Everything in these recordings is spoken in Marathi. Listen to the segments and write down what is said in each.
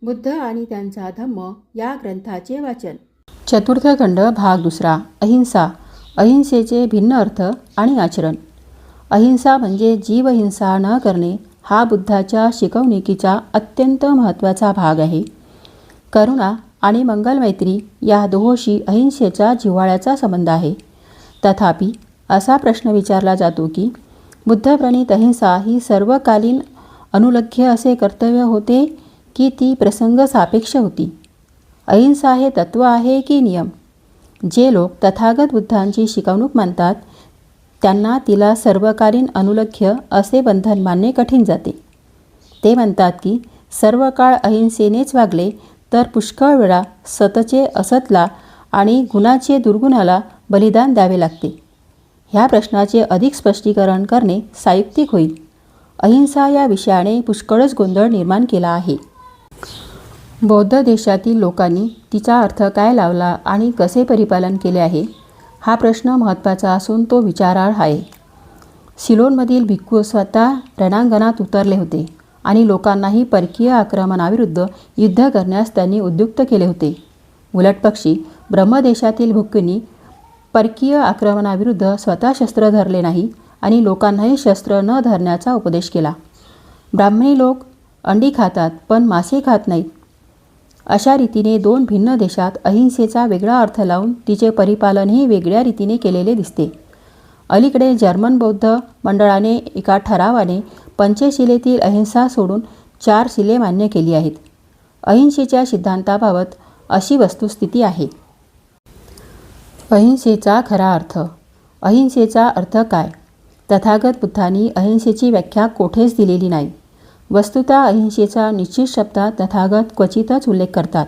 बुद्ध आणि त्यांचा धम्म या ग्रंथाचे वाचन. चतुर्थ खंड भाग दुसरा. अहिंसा. अहिंसेचे भिन्न अर्थ आणि आचरण. अहिंसा म्हणजे जीवहिंसा न करणे हा बुद्धाच्या शिकवणुकीचा अत्यंत महत्त्वाचा भाग आहे. करुणा आणि मंगलमैत्री या दोहोशी अहिंसेचा जिव्हाळ्याचा संबंध आहे. तथापि असा प्रश्न विचारला जातो की बुद्धप्रणीत अहिंसा ही सर्वकालीन अनुलग्य असे कर्तव्य होते की ती प्रसंग सापेक्ष होती. अहिंसा हे तत्त्व आहे की नियम? जे लोक तथागत बुद्धांची शिकवणूक मानतात त्यांना तिला सर्वकालीन अनुलग्य असे बंधन मानणे कठीण जाते. ते म्हणतात की सर्व काळ अहिंसेनेच वागले तर पुष्कळ वेळा सतचे असतला आणि गुणाचे दुर्गुणाला बलिदान द्यावे लागते. ह्या प्रश्नाचे अधिक स्पष्टीकरण करणे सायुक्तिक होईल. अहिंसा या विषयाने पुष्कळच गोंधळ निर्माण केला आहे. बौद्ध देशातील लोकांनी तिचा अर्थ काय लावला आणि कसे परिपालन केले आहे हा प्रश्न महत्त्वाचा असून तो विचारार्ह आहे. सिलोनमधील भिक्खू स्वतः रणांगणात उतरले होते आणि लोकांनाही परकीय आक्रमणाविरुद्ध युद्ध करण्यास त्यांनी उद्युक्त केले होते. उलटपक्षी ब्रह्मदेशातील भिक्खूंनी परकीय आक्रमणाविरुद्ध स्वतः शस्त्र धरले नाही आणि लोकांनाही शस्त्र न धरण्याचा उपदेश केला. ब्राह्मणी लोक अंडी खातात पण मासे खात नाहीत. अशा रीतीने दोन भिन्न देशात अहिंसेचा वेगळा अर्थ लावून तिचे परिपालनही वेगळ्या रीतीने केलेले दिसते. अलीकडे जर्मन बौद्ध मंडळाने एका ठरावाने पंचशिलेतील अहिंसा सोडून 4 शिले मान्य केली आहेत. अहिंसेच्या सिद्धांताबाबत अशी वस्तुस्थिती आहे. अहिंसेचा खरा अर्थ. अहिंसेचा अर्थ काय? तथागत बुद्धांनी अहिंसेची व्याख्या कोठेच दिलेली नाही. वस्तुतः अहिंसेचा निश्चित शब्दात तथागत क्वचितच उल्लेख करतात.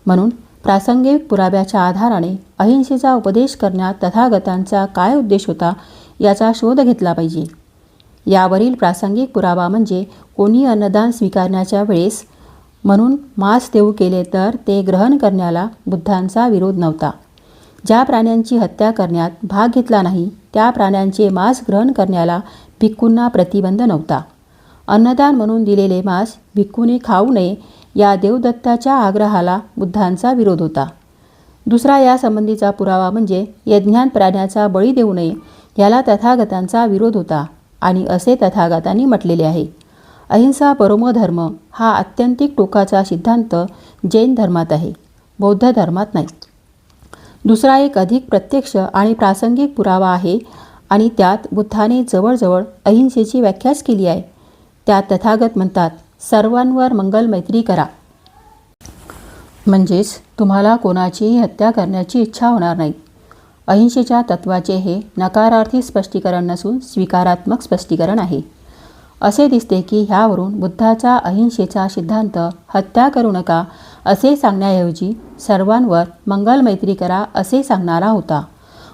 म्हणून प्रासंगिक पुराव्याच्या आधाराने अहिंसेचा उपदेश करण्यात तथागतांचा काय उद्देश होता याचा शोध घेतला पाहिजे. यावरील प्रासंगिक पुरावा म्हणजे कोणी अन्नदान स्वीकारण्याच्या वेळेस म्हणून मांस देऊ केले तर ते ग्रहण करण्याला बुद्धांचा विरोध नव्हता. ज्या प्राण्यांची हत्या करण्यात भाग घेतला नाही त्या प्राण्यांचे मांस ग्रहण करण्याला भिक्खूंना प्रतिबंध नव्हता. अन्नदान म्हणून दिलेले मांस भिक्खूने खाऊ नये या देवदत्ताच्या आग्रहाला बुद्धांचा विरोध होता. दुसरा यासंबंधीचा पुरावा म्हणजे यज्ञात प्राण्याचा बळी देऊ नये याला तथागतांचा विरोध होता आणि असे तथागतांनी म्हटलेले आहे. अहिंसा परमो धर्म हा आत्यंतिक टोकाचा सिद्धांत जैन धर्मात आहे, बौद्ध धर्मात नाही. दुसरा एक अधिक प्रत्यक्ष आणि प्रासंगिक पुरावा आहे आणि त्यात बुद्धाने जवळजवळ अहिंसेची व्याख्याच केली आहे. त्यात तथागत म्हणतात सर्वांवर मंगल मैत्री करा. म्हणजेच तुम्हाला कोणाचीही हत्या करण्याची इच्छा होणार नाही. अहिंसेच्या तत्वाचे हे नकारार्थी स्पष्टीकरण नसून स्वीकारात्मक स्पष्टीकरण आहे. असे दिसते की ह्यावरून बुद्धाचा अहिंसेचा सिद्धांत हत्या करू नका असे सांगण्याऐवजी सर्वांवर मंगल मैत्री करा असे सांगणारा होता.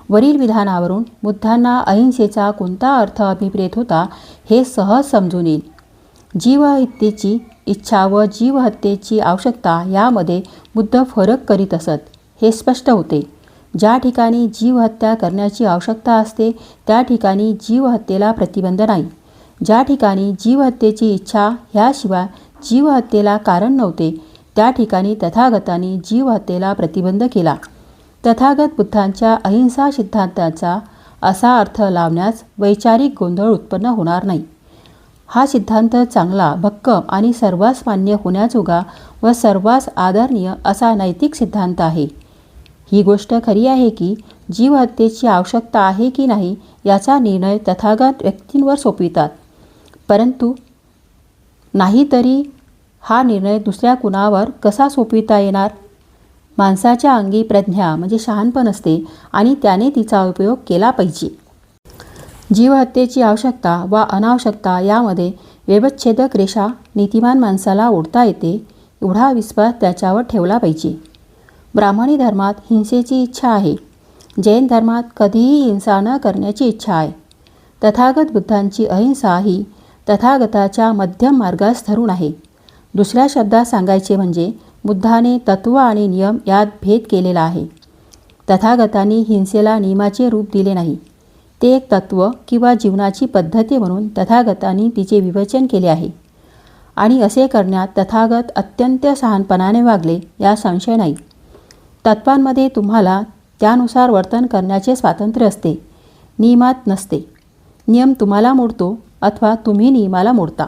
वरील विधानावरून बुद्धांना अहिंसेचा कोणता अर्थ अभिप्रेत होता हे सहज समजून येईल. जीवहत्येची इच्छा व जीवहत्येची आवश्यकता यामध्ये बुद्ध फरक करीत असत हे स्पष्ट होते. ज्या ठिकाणी जीवहत्या करण्याची आवश्यकता असते त्या ठिकाणी जीवहत्येला प्रतिबंध नाही. ज्या ठिकाणी जीवहत्येची इच्छा ह्याशिवाय जीवहत्येला कारण नव्हते त्या ठिकाणी तथागतांनी जीवहत्येला प्रतिबंध केला. तथागत बुद्धांच्या अहिंसा सिद्धांताचा असा अर्थ लावण्यास वैचारिक गोंधळ उत्पन्न होणार नाही. हा सिद्धांत चांगला, भक्कम आणि सर्वांस मान्य होण्याजोगा व सर्वांस आदरणीय असा नैतिक सिद्धांत आहे. ही गोष्ट खरी आहे की जीवहत्येची आवश्यकता आहे की नाही याचा निर्णय तथागत व्यक्तींवर सोपवितात, परंतु नाही तरी हा निर्णय दुसऱ्या कुणावर कसा सोपविता येणार? माणसाच्या अंगी प्रज्ञा म्हणजे शहाणपण असते आणि त्याने तिचा उपयोग केला पाहिजे. जीवहत्येची आवश्यकता वा अनावश्यकता यामध्ये व्यवच्छेदक रेषा नीतिमान माणसाला ओढता येते एवढा विश्वास त्याच्यावर ठेवला पाहिजे. ब्राह्मणी धर्मात हिंसेची इच्छा आहे. जैन धर्मात कधीही हिंसा न करण्याची इच्छा आहे. तथागत बुद्धांची अहिंसा ही तथागताच्या मध्यम मार्गास धरून आहे. दुसऱ्या शब्दात सांगायचे म्हणजे बुद्धाने तत्व आणि नियम यात भेद केलेला आहे. तथागतांनी हिंसेला नियमाचे रूप दिले नाही. ते एक तत्व किंवा जीवनाची पद्धती म्हणून तथागतांनी तिचे विवेचन केले आहे. आणि असे करण्यात तथागत अत्यंत शहाणपणाने वागले यात संशय नाही. तत्वांमध्ये तुम्हाला त्यानुसार वर्तन करण्याचे स्वातंत्र्य असते, नियमात नसते. नियम तुम्हाला मोडतो अथवा तुम्ही नियमाला मोडता.